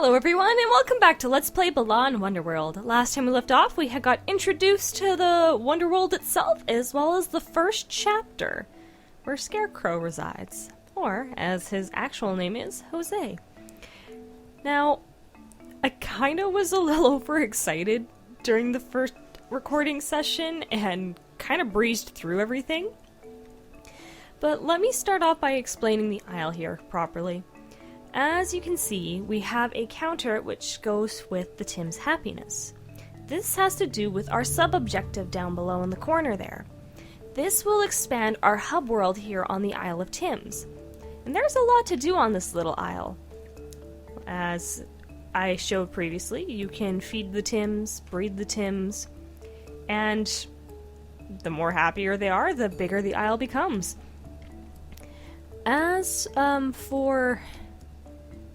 Hello everyone, and welcome back to Let's Play Balan Wonderworld. Last time we left off, we had got introduced to the Wonderworld itself, as well as the first chapter, where Scarecrow resides, or, as his actual name is, Jose. Now, I kinda was a little overexcited during the first recording session, and kinda breezed through everything. But let me start off by explaining the aisle here properly. As you can see, we have a counter which goes with the Tim's happiness. This has to do with our sub-objective down below in the corner there. This will expand our hub world here on the Isle of Tim's. And there's a lot to do on this little isle. As I showed previously, you can feed the Tims, breed the Tims, and the more happier they are, the bigger the isle becomes. As for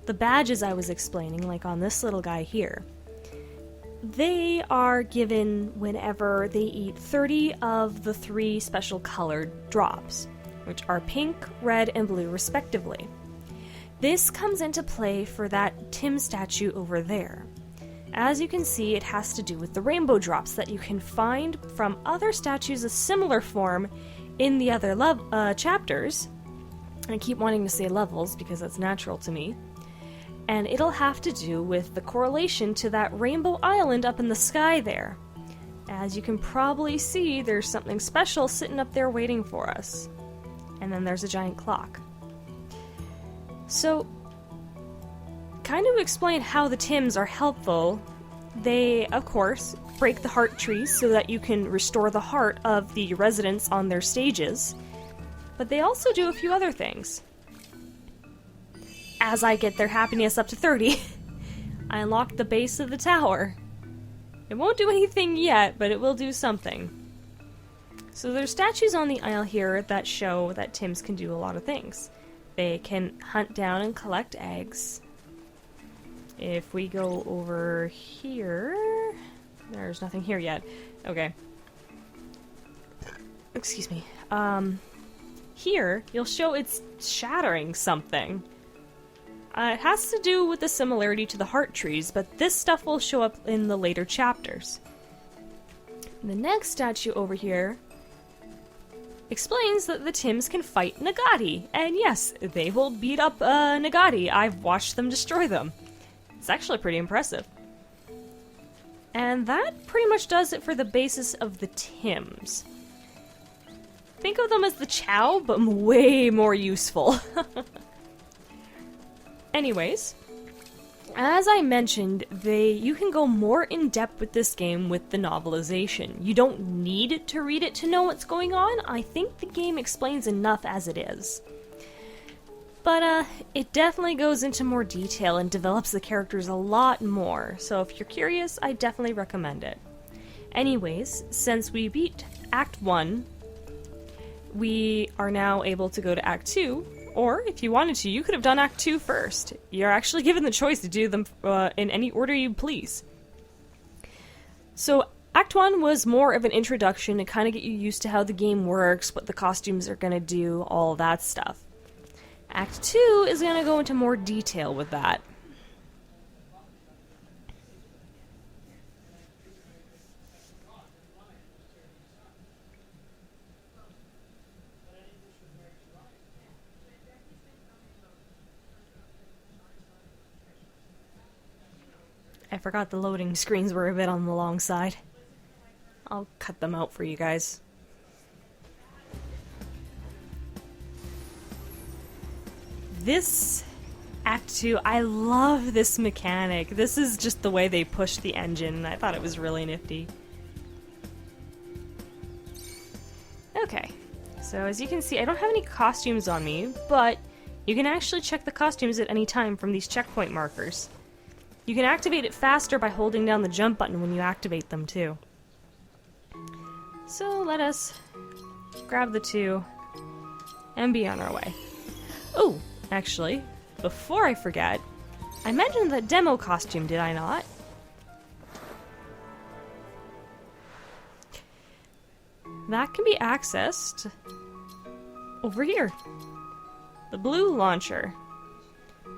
the badges I was explaining, like on this little guy here, they are given whenever they eat 30 of the 3 special colored drops, which are pink, red, and blue respectively. This comes into play for that Tim statue over there. As you can see, it has to do with the rainbow drops that you can find from other statues of similar form in the other chapters. I keep wanting to say levels because that's natural to me. And it'll have to do with the correlation to that rainbow island up in the sky there. As you can probably see, there's something special sitting up there waiting for us. And then there's a giant clock. So, kind of explain how the Tims are helpful. They, of course, break the heart trees so that you can restore the heart of the residents on their stages. But they also do a few other things. As I get their happiness up to 30, I unlock the base of the tower. It won't do anything yet, but it will do something. So there's statues on the isle here that show that Tims can do a lot of things. They can hunt down and collect eggs. If we go over here... There's nothing here yet. Okay. Excuse me. Here, you'll show it's shattering something. It has to do with the similarity to the heart trees, but this stuff will show up in the later chapters. The next statue over here explains that the Tims can fight Nagati, and yes, they will beat up Nagati. I've watched them destroy them. It's actually pretty impressive. And that pretty much does it for the basis of the Tims. Think of them as the Chow, but way more useful. Anyways, as I mentioned, you can go more in depth with this game with the novelization. You don't need to read it to know what's going on. I think the game explains enough as it is. But it definitely goes into more detail and develops the characters a lot more. So if you're curious, I definitely recommend it. Anyways, since we beat Act 1, we are now able to go to Act 2, or if you wanted to, you could have done Act 2 first. You're actually given the choice to do them in any order you please. So Act 1 was more of an introduction to kind of get you used to how the game works, what the costumes are going to do, all that stuff. Act 2 is going to go into more detail with that. I forgot the loading screens were a bit on the long side. I'll cut them out for you guys. This Act 2, I love this mechanic. This is just the way they push the engine. I thought it was really nifty. Okay, so as you can see, I don't have any costumes on me, but you can actually check the costumes at any time from these checkpoint markers. You can activate it faster by holding down the jump button when you activate them, too. So let us grab the 2 and be on our way. Oh, actually, before I forget, I mentioned the demo costume, did I not? That can be accessed over here. The blue launcher.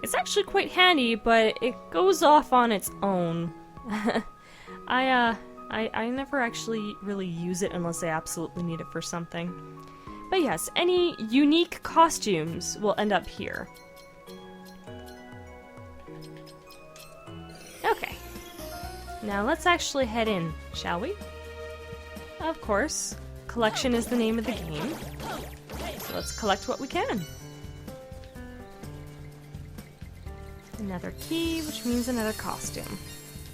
It's actually quite handy, but it goes off on its own. I never actually really use it unless I absolutely need it for something. But yes, any unique costumes will end up here. Okay. Now let's actually head in, shall we? Of course. Collection is the name of the game. So let's collect what we can. Another key, which means another costume.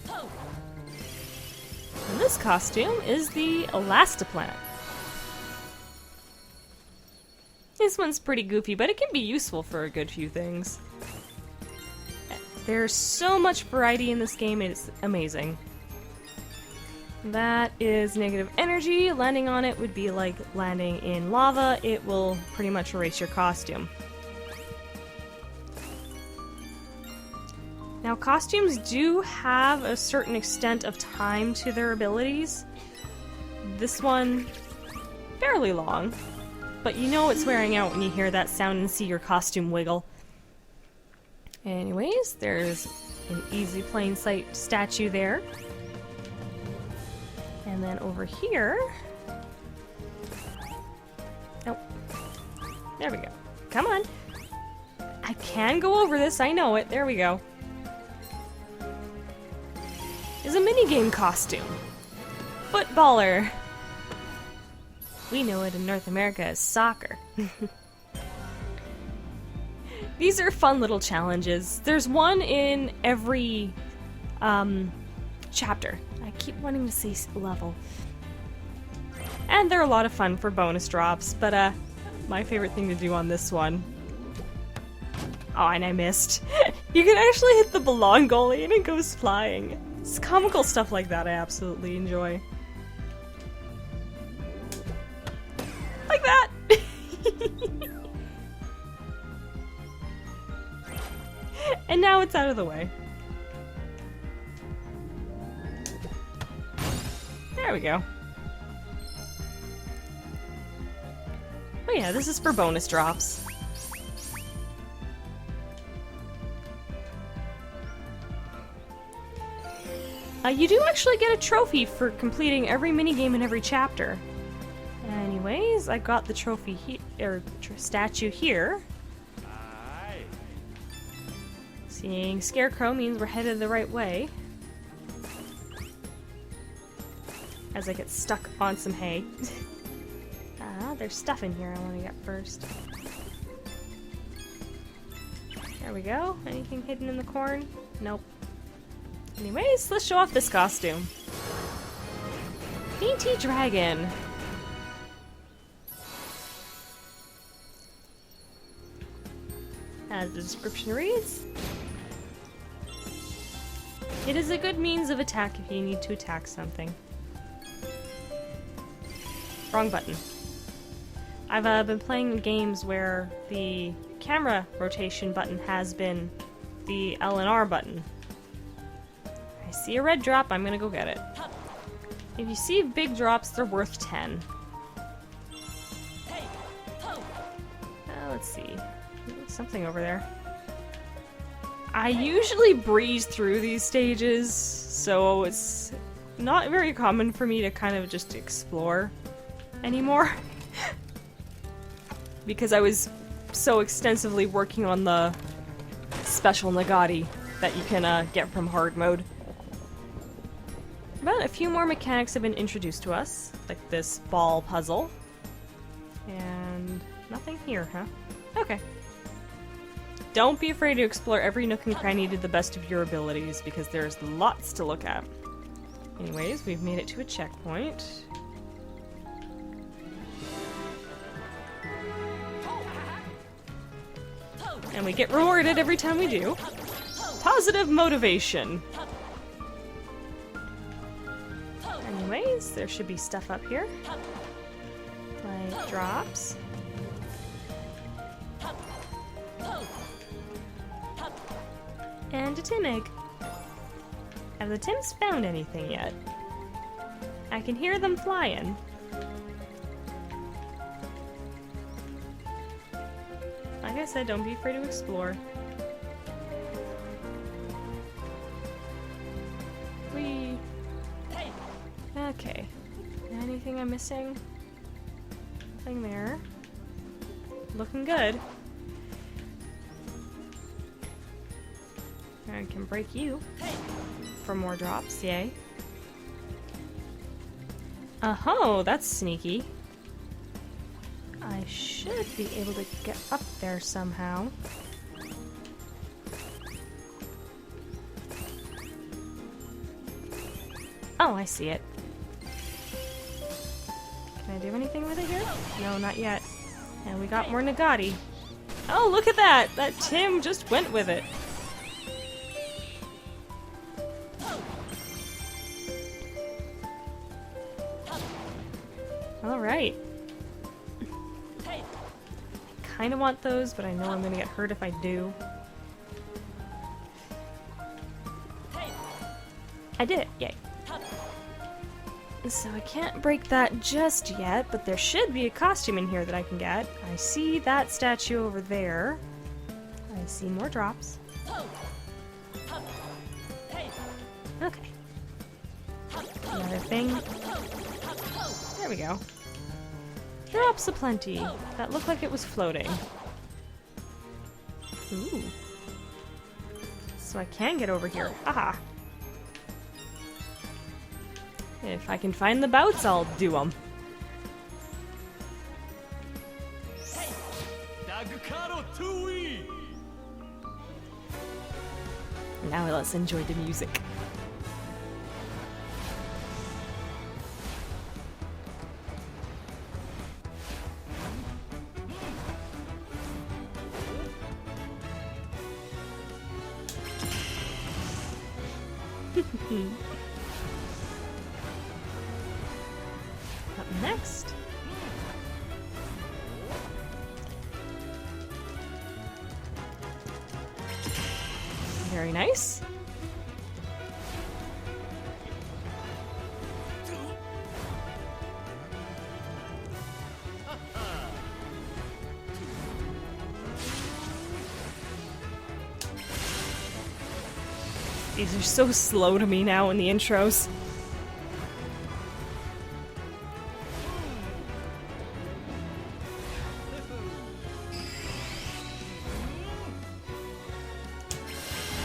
And this costume is the Elastiplant. This one's pretty goofy, but it can be useful for a good few things. There's so much variety in this game, it's amazing. That is negative energy. Landing on it would be like landing in lava. It will pretty much erase your costume. Now, costumes do have a certain extent of time to their abilities. This one, fairly long, but you know it's wearing out when you hear that sound and see your costume wiggle. Anyways, there's an easy plain sight statue there. And then over here... Oh, there we go. Come on. I can go over this, I know it. There we go. Is a minigame costume. Footballer. We know it in North America as soccer. These are fun little challenges. There's one in every chapter. I keep wanting to say level. And they're a lot of fun for bonus drops, but my favorite thing to do on this one... Oh, and I missed. You can actually hit the Balan goalie and it goes flying. It's comical stuff like that I absolutely enjoy. Like that! And now it's out of the way. There we go. Oh yeah, this is for bonus drops. You do actually get a trophy for completing every minigame in every chapter. Anyways, I got the trophy statue here. Seeing Scarecrow means we're headed the right way. As I get stuck on some hay. There's stuff in here I want to get first. There we go. Anything hidden in the corn? Nope. Anyways, let's show off this costume. Dainty Dragon. As the description reads, it is a good means of attack if you need to attack something. Wrong button. I've been playing games where the camera rotation button has been the L and R button. I see a red drop, I'm gonna go get it. If you see big drops, they're worth 10. Let's see. Something over there. I usually breeze through these stages, so it's not very common for me to kind of just explore anymore. Because I was so extensively working on the special Nagati that you can get from hard mode. But a few more mechanics have been introduced to us, like this ball puzzle. And nothing here, huh? Okay. Don't be afraid to explore every nook and cranny to the best of your abilities, because there's lots to look at. Anyways, we've made it to a checkpoint. And we get rewarded every time we do. Positive motivation. Anyways, there should be stuff up here. Like drops. And a Tim egg. Have the Tims found anything yet? I can hear them flying. Like I said, don't be afraid to explore. Okay. Anything I'm missing? Nothing there. Looking good. I can break you for more drops, yay. Oh, that's sneaky. I should be able to get up there somehow. Oh, I see it. Can I do anything with it here? No, not yet. And we got more Nagati. Oh, look at that! That Tim just went with it. Alright. I kinda want those, but I know I'm gonna get hurt if I do. I did it! Yay. So I can't break that just yet, but there should be a costume in here that I can get. I see that statue over there. I see more drops. Okay. Another thing. There we go. Drops aplenty. That looked like it was floating. Ooh. So I can get over here. Haha. If I can find the bouts, I'll do them. Now let's enjoy the music. Up next. Very nice. These are so slow to me now in the intros.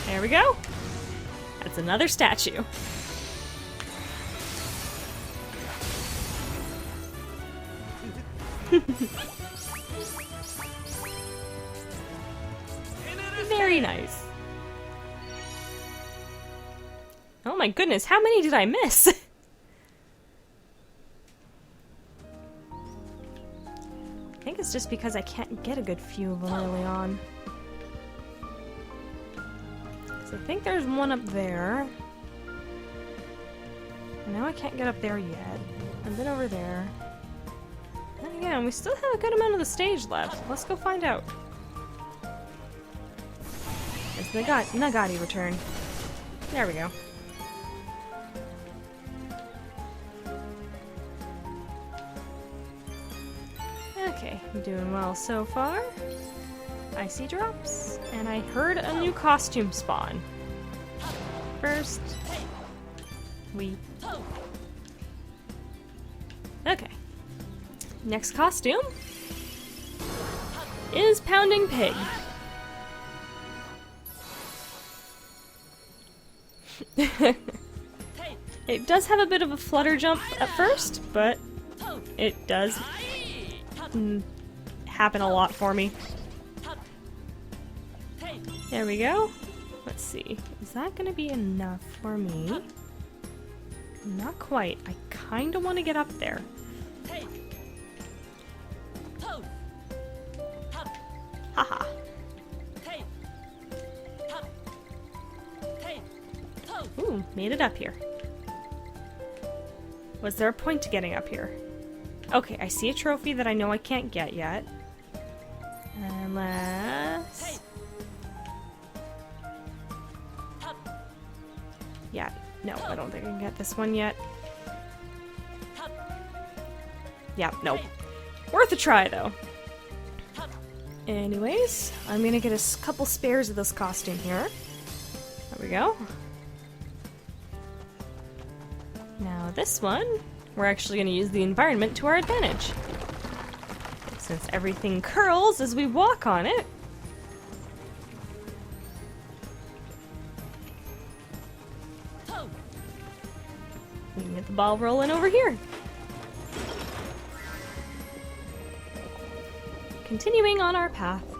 There we go. That's another statue. Very nice. Oh my goodness, how many did I miss? I think it's just because I can't get a good few of them early on. So I think there's one up there. Now I can't get up there yet. I've been over there. And again, we still have a good amount of the stage left. Let's go find out. It's the Nagati return. There we go. Okay, I'm doing well so far. I see drops, and I heard a new costume spawn. First, okay. Next costume is Pounding Pig. It does have a bit of a flutter jump at first, but it does happen a lot for me. There we go. Let's see. Is that gonna be enough for me? Not quite. I kinda want to get up there. Haha. Ooh, made it up here. Was there a point to getting up here? Okay, I see a trophy that I know I can't get yet. Unless... Yeah, no, I don't think I can get this one yet. Yeah, nope. Worth a try, though. Anyways, I'm gonna get a couple spares of this costume here. There we go. Now this one, we're actually going to use the environment to our advantage. Since everything curls as we walk on it. We can get the ball rolling over here. Continuing on our path.